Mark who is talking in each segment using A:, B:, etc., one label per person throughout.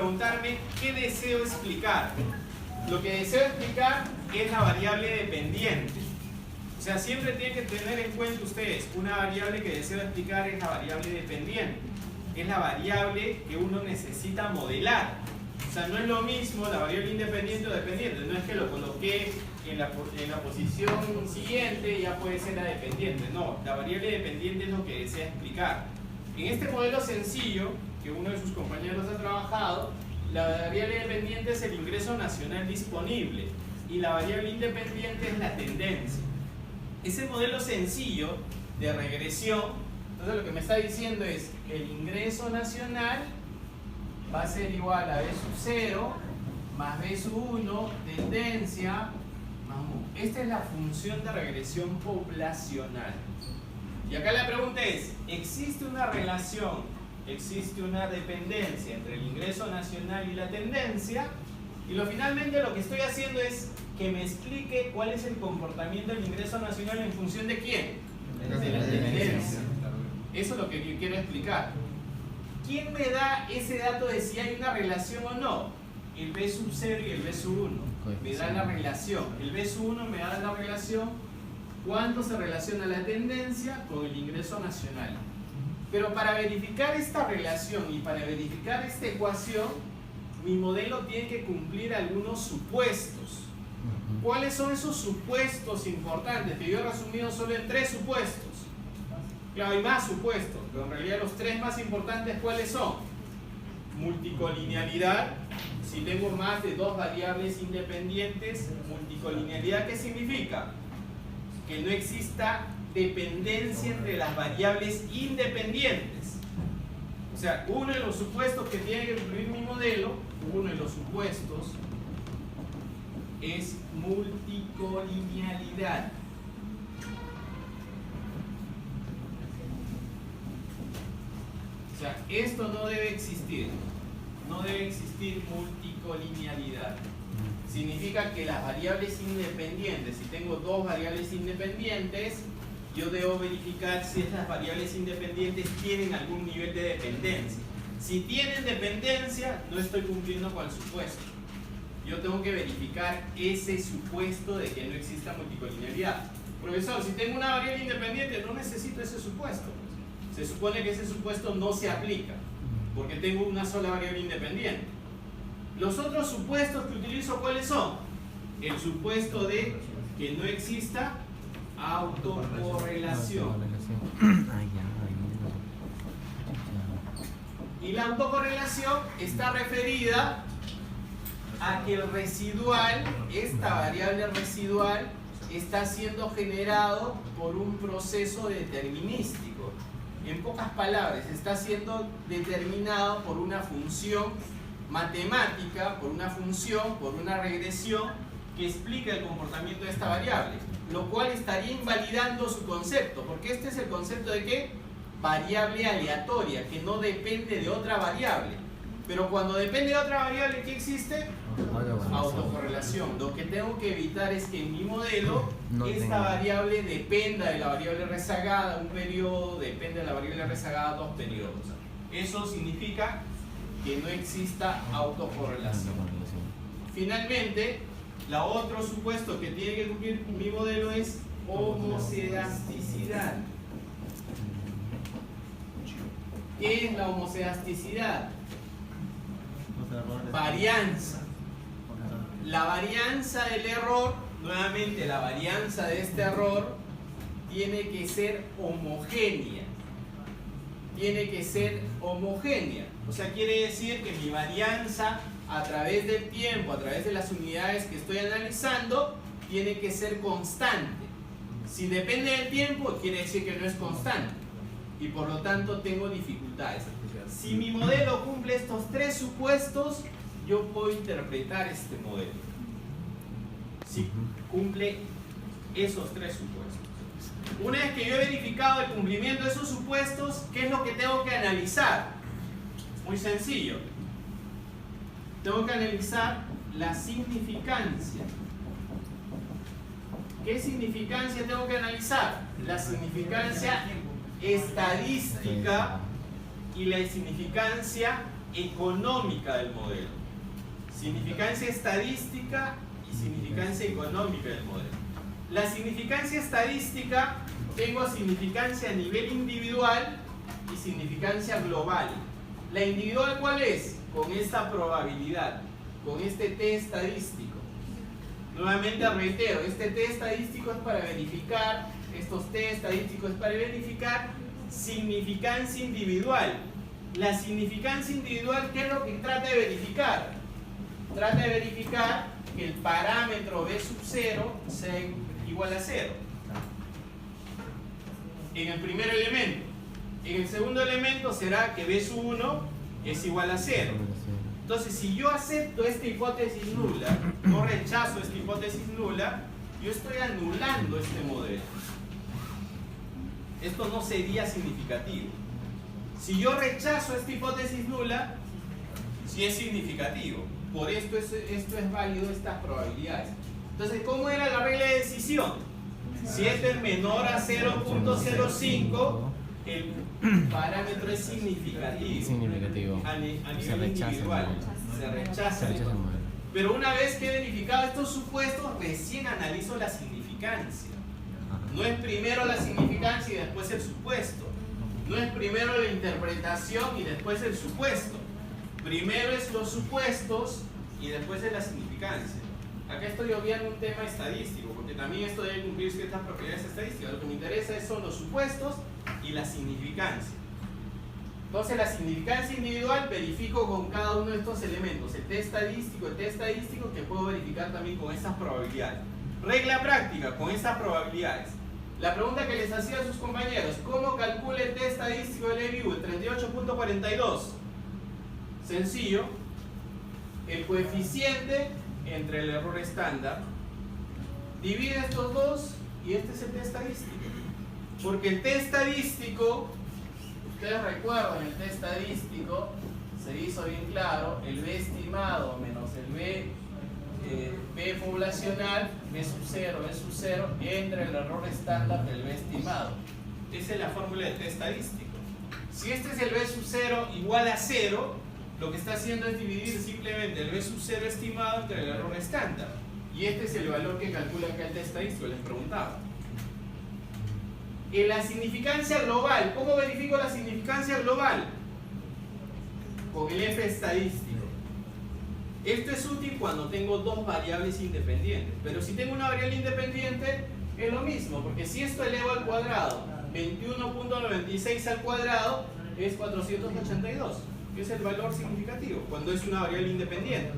A: preguntarme qué deseo explicar. Lo que deseo explicar es la variable dependiente. O sea, siempre tienen que tener en cuenta ustedes, una variable que deseo explicar es la variable dependiente. Es la variable que uno necesita modelar. O sea, no es lo mismo la variable independiente o dependiente. No es que lo coloqué en la posición siguiente y ya puede ser la dependiente. No, la variable dependiente es lo que desea explicar. En este modelo sencillo, que uno de sus compañeros ha trabajado, la variable dependiente es el ingreso nacional disponible y la variable independiente es la tendencia. Ese modelo sencillo de regresión, entonces lo que me está diciendo es el ingreso nacional va a ser igual a B sub 0 más B sub 1, tendencia más mu. Esta es la función de regresión poblacional. Y acá la pregunta es, ¿existe una relación, existe una dependencia entre el ingreso nacional y la tendencia? Y finalmente lo que estoy haciendo es que me explique cuál es el comportamiento del ingreso nacional en función de quién, de la tendencia. Eso es lo que yo quiero explicar. ¿Quién me da ese dato de si hay una relación o no? El B sub 0 y el B sub 1 me dan la relación. El B sub 1 me da la relación cuando se relaciona la tendencia con el ingreso nacional. Pero para verificar esta relación y para verificar esta ecuación, mi modelo tiene que cumplir algunos supuestos. ¿Cuáles son esos supuestos importantes? Que yo he resumido solo en 3 supuestos. Claro, hay más supuestos, pero en realidad los 3 más importantes, ¿cuáles son? Multicolinealidad. Si tengo más de 2 variables independientes, multicolinealidad, ¿qué significa? Que no exista dependencia entre las variables independientes. O sea, uno de los supuestos que tiene que cumplir mi modelo, uno de los supuestos es multicolinealidad. O sea, esto no debe existir. No debe existir multicolinealidad. Significa que las variables independientes, si tengo 2 variables independientes, yo debo verificar si estas variables independientes tienen algún nivel de dependencia. Si tienen dependencia, no estoy cumpliendo con el supuesto. Yo tengo que verificar ese supuesto de que no exista multicolinealidad. Profesor, si tengo una variable independiente, no necesito ese supuesto. Se supone que ese supuesto no se aplica, porque tengo una sola variable independiente. Los otros supuestos que utilizo, ¿cuáles son? El supuesto de que no exista autocorrelación. Y la autocorrelación está referida a que el residual, esta variable residual, está siendo generado por un proceso determinístico. En pocas palabras, está siendo determinado por una función matemática, por una función, por una regresión que explica el comportamiento de esta variable, lo cual estaría invalidando su concepto, porque este es el concepto de ¿qué? Variable aleatoria, que no depende de otra variable. Pero cuando depende de otra variable, ¿qué existe? Autocorrelación. Lo que tengo que evitar es que en mi modelo esta variable dependa de la variable rezagada un periodo, depende de la variable rezagada 2 periodos. Eso significa que no exista autocorrelación. Finalmente, la otro supuesto que tiene que cumplir mi modelo es homocedasticidad. ¿Qué es la homocedasticidad? Varianza. La varianza del error, nuevamente la varianza de este error, tiene que ser homogénea. Tiene que ser homogénea. O sea, quiere decir que mi varianza a través del tiempo, a través de las unidades que estoy analizando, tiene que ser constante. Si depende del tiempo, quiere decir que no es constante. Y por lo tanto tengo dificultades. Si mi modelo cumple estos 3 supuestos, yo puedo interpretar este modelo. Si cumple esos 3 supuestos. Una vez que yo he verificado el cumplimiento de esos supuestos, ¿qué es lo que tengo que analizar? Muy sencillo. Tengo que analizar la significancia. ¿Qué significancia tengo que analizar? La significancia estadística y la significancia económica del modelo. Significancia estadística y significancia económica del modelo. La significancia estadística, tengo significancia a nivel individual y significancia global. La individual, ¿cuál es? Con esta probabilidad, con este T estadístico. Nuevamente reitero, este T estadístico es para verificar, estos T estadísticos es para verificar significancia individual. La significancia individual, ¿qué es lo que trata de verificar? Trata de verificar que el parámetro B sub 0 sea igual a 0. En el primer elemento. En el segundo elemento será que B sub 1 es igual a 0. Entonces, si yo acepto esta hipótesis nula, no rechazo esta hipótesis nula, yo estoy anulando este modelo. Esto no sería significativo. Si yo rechazo esta hipótesis nula, sí es significativo. Por esto es válido estas probabilidades. Entonces, ¿cómo era la regla de decisión? Si esto es menor a 0.05, el parámetro es significativo. A nivel individual. Se rechaza. Pero una vez que he verificado estos supuestos, recién analizo la significancia. No es primero la significancia y después el supuesto. No es primero la interpretación y después el supuesto. Primero es los supuestos y después es la significancia. Acá estoy obviando un tema estadístico, porque también esto debe cumplir ciertas propiedades estadísticas. Lo que me interesa son los supuestos y la significancia. Entonces, la significancia individual verifico con cada uno de estos elementos. El T estadístico que puedo verificar también con estas probabilidades. Regla práctica, con estas probabilidades. La pregunta que les hacía a sus compañeros: ¿cómo calcula el T estadístico del EBIU, el 38.42? Sencillo. El coeficiente entre el error estándar divide estos dos y este es el T estadístico. Porque el T estadístico, ustedes recuerdan, el T estadístico se hizo bien claro: el B estimado menos el B poblacional, B sub 0 entre el error estándar del B estimado. Esa es la fórmula del T estadístico. Si este es el B sub 0 igual a 0, lo que está haciendo es dividir simplemente el B sub 0 estimado entre el error estándar. Y este es el valor que calcula acá el T estadístico, les preguntaba. En la significancia global, ¿cómo verifico la significancia global? Con el F estadístico. Esto es útil cuando tengo dos variables independientes, pero si tengo una variable independiente es lo mismo, porque si esto elevo al cuadrado, 21.96 al cuadrado es 482, que es el valor significativo, cuando es una variable independiente.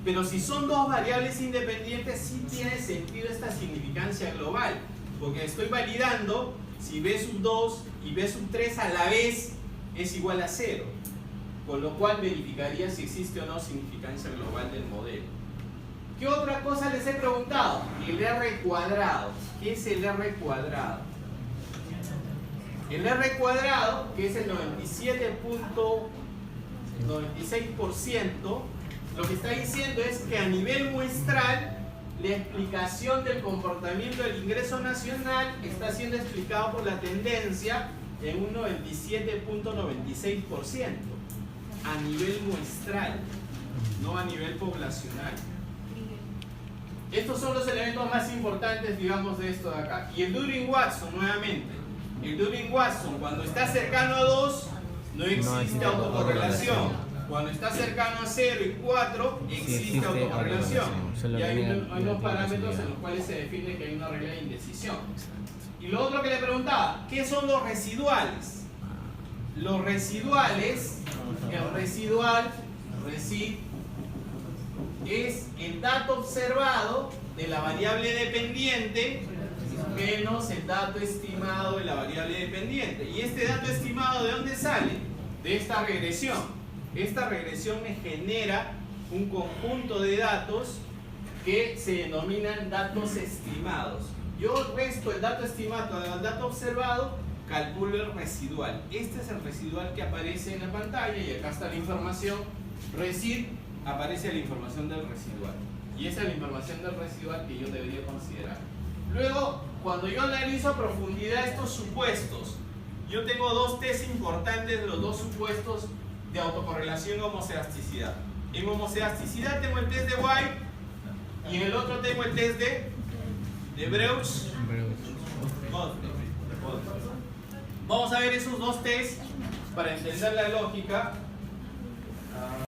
A: Pero si son dos variables independientes, sí tiene sentido esta significancia global, porque estoy validando si B sub 2 y B sub 3 a la vez es igual a 0, con lo cual verificaría si existe o no significancia global del modelo. ¿Qué otra cosa les he preguntado? El R cuadrado. ¿Qué es el R cuadrado? El R cuadrado, que es el 97.96%, lo que está diciendo es que a nivel muestral la explicación del comportamiento del ingreso nacional está siendo explicado por la tendencia en un 97.96% a nivel muestral, no a nivel poblacional. Estos son los elementos más importantes, digamos, de esto de acá. Y el During-Watson, nuevamente. El During-Watson, cuando está cercano a 2, no existe autocorrelación. Cuando está cercano a 0 y 4, existe autocorrelación. Y hay unos parámetros en los cuales se define que hay una regla de indecisión. Y lo otro que le preguntaba, ¿qué son los residuales? Los residuales, el residual, es el dato observado de la variable dependiente menos el dato estimado de la variable dependiente. ¿Y este dato estimado de dónde sale? De esta regresión. Esta regresión me genera un conjunto de datos que se denominan datos estimados. Yo resto el dato estimado al dato observado, calculo el residual. Este es el residual que aparece en la pantalla y acá está la información. Aparece la información del residual. Y esa es la información del residual que yo debería considerar. Luego, cuando yo analizo a profundidad estos supuestos, yo tengo dos test importantes de los dos supuestos de autocorrelación homocedasticidad. En homocedasticidad tengo el test de White y en el otro tengo el test de Breusch-Goldberg. Vamos a ver esos dos tests para entender la lógica.